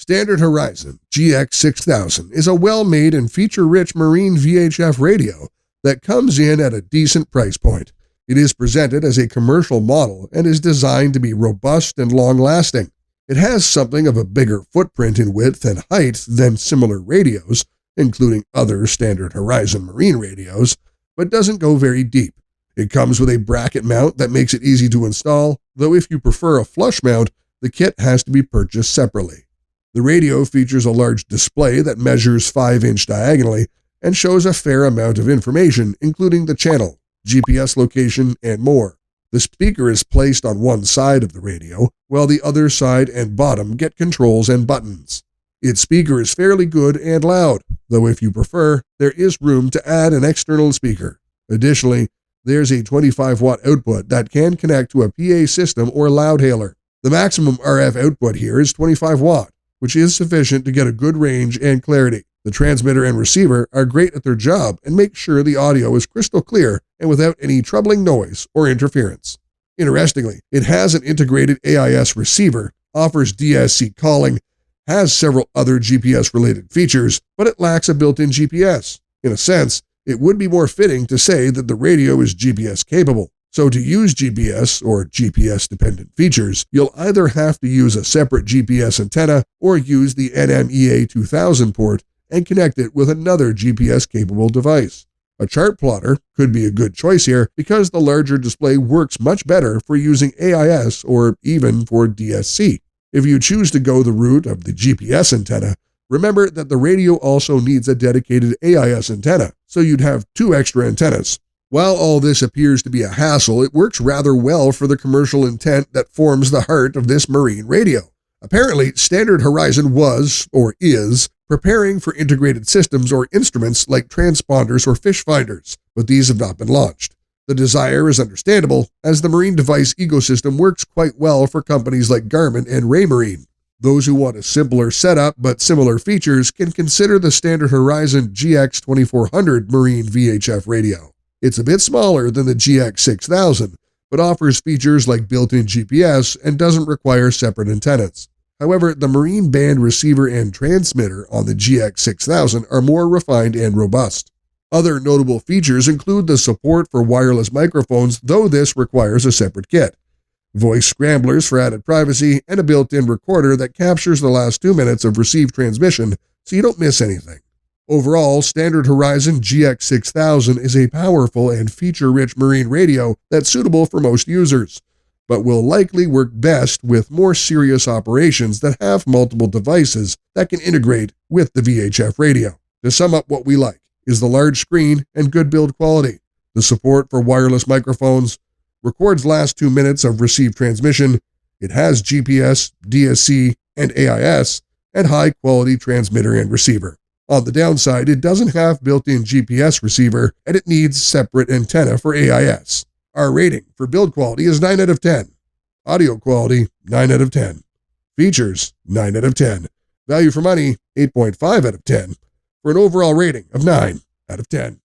Standard Horizon GX6000 is a well-made and feature-rich marine VHF radio that comes in at a decent price point. It is presented as a commercial model and is designed to be robust and long-lasting. It has something of a bigger footprint in width and height than similar radios, including other Standard Horizon marine radios, but doesn't go very deep. It comes with a bracket mount that makes it easy to install, though if you prefer a flush mount, the kit has to be purchased separately. The radio features a large display that measures 5-inch diagonally and shows a fair amount of information, including the channel, GPS location, and more. The speaker is placed on one side of the radio, while the other side and bottom get controls and buttons. Its speaker is fairly good and loud, though if you prefer, there is room to add an external speaker. Additionally, there's a 25-watt output that can connect to a PA system or loudhailer. The maximum RF output here is 25 watt, which is sufficient to get a good range and clarity. The transmitter and receiver are great at their job and make sure the audio is crystal clear and without any troubling noise or interference. Interestingly, it has an integrated AIS receiver, offers DSC calling, has several other GPS-related features, but it lacks a built-in GPS. In a sense, it would be more fitting to say that the radio is GPS capable. So to use GPS or GPS-dependent features, you'll either have to use a separate GPS antenna or use the NMEA 2000 port and connect it with another GPS-capable device. A chart plotter could be a good choice here because the larger display works much better for using AIS or even for DSC. If you choose to go the route of the GPS antenna, remember that the radio also needs a dedicated AIS antenna, so you'd have 2 extra antennas. While all this appears to be a hassle, it works rather well for the commercial intent that forms the heart of this marine radio. Apparently, Standard Horizon was, or is, preparing for integrated systems or instruments like transponders or fish finders, but these have not been launched. The desire is understandable, as the marine device ecosystem works quite well for companies like Garmin and Raymarine. Those who want a simpler setup but similar features can consider the Standard Horizon GX2400 marine VHF radio. It's a bit smaller than the GX6000, but offers features like built-in GPS and doesn't require separate antennas. However, the marine band receiver and transmitter on the GX6000 are more refined and robust. Other notable features include the support for wireless microphones, though this requires a separate kit, voice scramblers for added privacy, and a built-in recorder that captures the last 2 minutes of received transmission so you don't miss anything. Overall, Standard Horizon GX6000 is a powerful and feature-rich marine radio that's suitable for most users, but will likely work best with more serious operations that have multiple devices that can integrate with the VHF radio. To sum up, what we like is the large screen and good build quality, the support for wireless microphones, records last 2 minutes of received transmission, it has GPS, DSC, and AIS, and high-quality transmitter and receiver. On the downside, it doesn't have built-in GPS receiver, and it needs separate antenna for AIS. Our rating for build quality is 9 out of 10. Audio quality, 9 out of 10. Features, 9 out of 10. Value for money, 8.5 out of 10. For an overall rating of 9 out of 10.